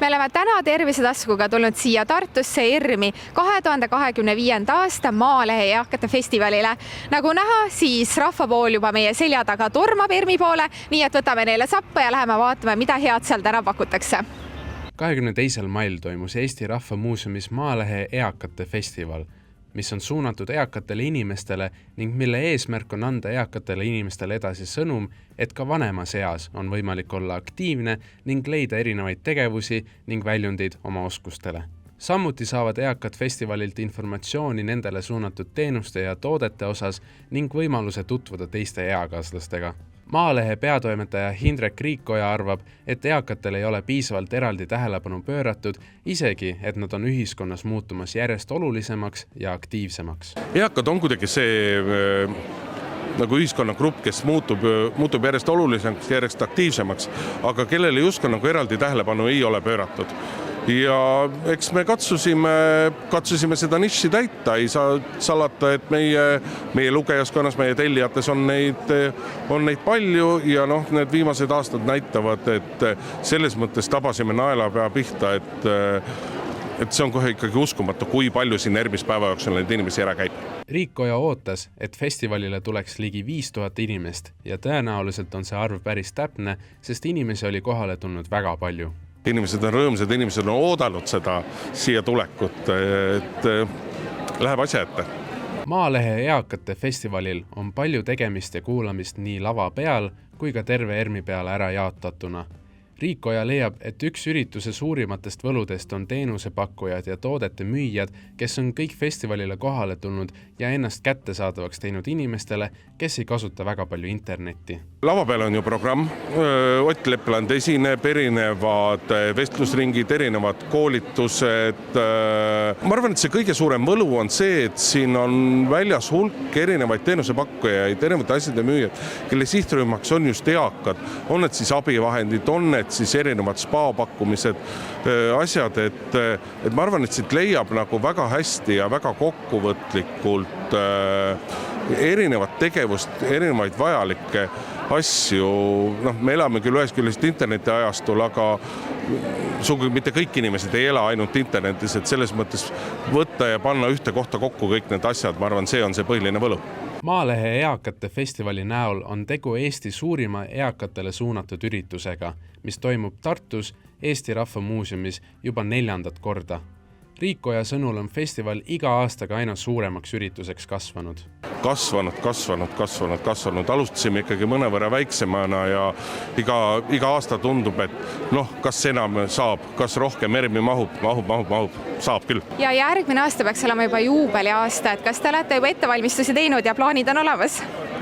Me oleme täna Tervisetaskuga tulnud siia Tartusse ERM-i 2025. aasta Maalehe eakate festivalile. Nagu näha, siis rahvapool juba meie selja taga tormab ERM-i poole, nii et võtame neile sappa ja läheme vaatame, mida head seal täna pakutakse. 22. mail toimus Eesti Rahva Muuseumis Maalehe eakate festival, mis on suunatud eakatele inimestele ning mille eesmärk on anda eakatele inimestele edasi sõnum, et ka vanemas eas on võimalik olla aktiivne ning leida erinevaid tegevusi ning väljundeid oma oskustele. Samuti saavad eakad festivalilt informatsiooni nendele suunatud teenuste ja toodete osas ning võimaluse tutvuda teiste eakaaslastega. Maalehe peatoimetaja Hindrek Riikoja arvab, et eakatel ei ole piisavalt eraldi tähelepanu pööratud, isegi et nad on ühiskonnas muutumas järjest olulisemaks ja aktiivsemaks. Eakad on kuidagi see nagu ühiskonnagrupp, kes muutub järjest olulisemaks, järjest aktiivsemaks, aga kellele just nagu eraldi tähelepanu ei ole pööratud. Ja eks me katsusime seda niši täita, ei saa salata, et meie lugejaskonnas, meie tellijates on neid palju ja need viimased aastad näitavad, et selles mõttes tabasime naelapea pihta, et see on kohe ikkagi uskumatu, kui palju siin järgmise päeva jooksul neid inimesi ära käib. Riikoja ootas, et festivalile tuleks ligi 5000 inimest ja tõenäoliselt on see arv päris täpne, sest inimesi oli kohale tulnud väga palju. Inimesed on rõõmsad, inimesed on oodanud seda siia tulekut, et läheb asja ette. Maalehe eakate festivalil on palju tegemist ja kuulamist nii lava peal kui ka terve ERM-i peale ära jaotatuna. Riikoja leiab, et üks ürituse suurimatest võludest on teenusepakkujad ja toodete müüjad, kes on kõik festivalile kohale tulnud ja ennast kättesaadavaks teinud inimestele, kes ei kasuta väga palju internetti. Lava peal on ju programm, Ott Lepland esineb, erinevad vestlusringid, erinevad koolitused. Ma arvan, et see kõige suurem võlu on see, et siin on väljas hulk erinevaid teenusepakkujaid, erinevad asjade müüjad, kelle sihtrühmaks on just eakad, on need siis abivahendid, on need siis erinevad spa-pakkumised, asjad, et ma arvan, et siit leiab nagu väga hästi ja väga kokkuvõtlikult erinevat tegevust, erinevaid vajalikke asju. Me elame küll ühest küljest interneti ajastul, aga sugugi mitte kõik inimesed ei ela ainult internetis, et selles mõttes võtta ja panna ühte kohta kokku kõik need asjad, ma arvan, see on see põhiline võlu. Maalehe eakate festivali näol on tegu Eesti suurima eakatele suunatud üritusega, mis toimub Tartus Eesti Rahva Muuseumis juba 4. korda. Riikoja sõnul on festival iga aastaga aina suuremaks ürituseks kasvanud. Kasvanud. Alustasime ikkagi mõnevõrra väiksemana ja iga aasta tundub, et kas enam saab, kas rohkem ERM-i mahub, saab küll. Ja järgmine aasta peaks olema juba juubeli aasta, et kas te olete juba ettevalmistusi teinud ja plaanid on olemas?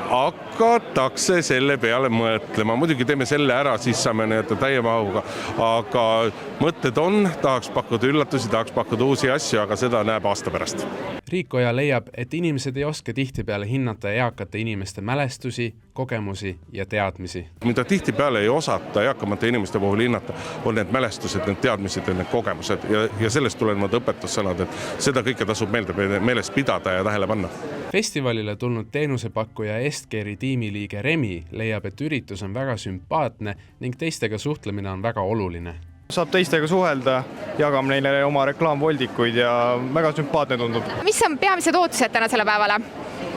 Hakatakse selle peale mõtlema. Muidugi teeme selle ära, siis saame täie mahuga, aga mõtted on, tahaks pakkuda üllatusi, tahaks pakkuda uusi asju, aga seda näeb aasta pärast. Riikoja leiab, et inimesed ei oska tihtipeale hinnata eakate inimeste mälestusi, kogemusi ja teadmisi. Mida tihtipeale ei osata eakamate inimeste puhul hinnata, on need mälestused, need teadmised ja need kogemused ja sellest tulenevad õpetussõnad, et seda kõike tasub meeles pidada ja tähele panna. Festivalile tulnud teenusepakkuja Estkeri tiimiliige Remi leiab, et üritus on väga sümpaatne ning teistega suhtlemine on väga oluline. Saab teistega suhelda, jagame neile oma reklaamvoldikuid ja väga sümpaatne tundub. Mis on peamised ootused täna selle päevale?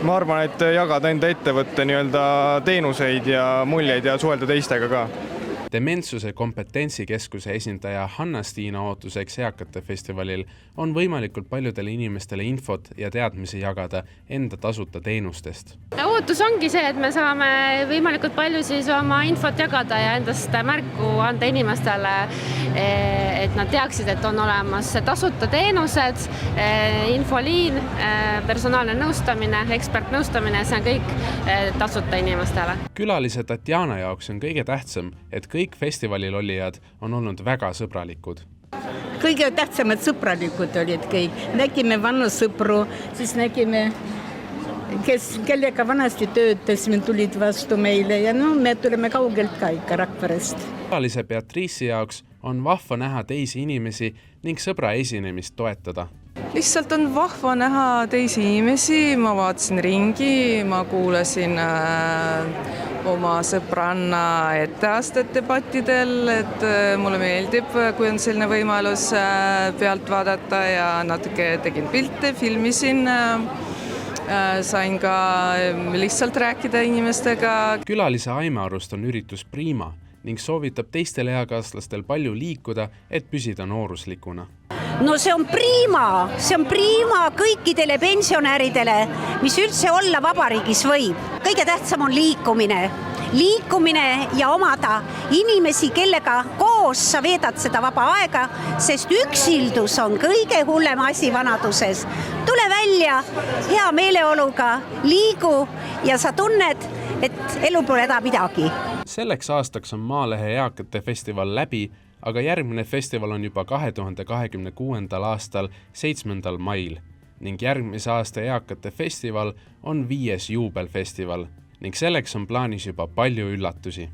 Ma arvan, et jagada enda ettevõtte teenuseid ja muljeid ja suhelda teistega ka. Dementsuse kompetentsikeskuse esindaja Hanna-Stiina ootuseks eakate festivalil on võimalikult paljudele inimestele infot ja teadmisi jagada enda tasuta teenustest. Ootus ongi see, et me saame võimalikult palju siis oma infot jagada ja endast märku anda inimestele, et nad teaksid, et on olemas tasuta teenused, infoliin, personaalne nõustamine, ekspertnõustamine, see on kõik tasuta inimestele. Külalise Tatjana jaoks on kõige tähtsam, et kõik festivalil olijad on olnud väga sõbralikud. Kõige tähtsamad sõbralikud olid kõik. Nägime vanu sõpru, siis nägime, kellega vanasti töötasime, tulid vastu meile ja me tuleme kaugelt ka ikka Rakverest. Külalise Beatriisi jaoks on vahva näha teisi inimesi ning sõbra esinemist toetada. Lihtsalt on vahva näha teisi inimesi, ma vaatasin ringi, ma kuulasin oma sõbranna etteastet debattidel, et mulle meeldib, kui on selline võimalus pealt vaadata ja natuke tegin pilte, filmisin, sain ka lihtsalt rääkida inimestega. Külalise Aime arust on üritus prima ning soovitab teistel eakaaslastel palju liikuda, et püsida nooruslikuna. No see on prima kõikidele pensionäridele, mis üldse olla vabariigis võib. Kõige tähtsam on liikumine ja omada inimesi, kellega koos sa veedad seda vaba aega, sest üksildus on kõige hullem asi vanaduses. Tule välja hea meeleoluga, liigu ja sa tunned, et elu pole häda midagi. Selleks aastaks on Maalehe eakate festival läbi, aga järgmine festival on juba 2026. aastal 7. mail ning järgmise aasta eakate festival on 5. juubelfestival ning selleks on plaanis juba palju üllatusi.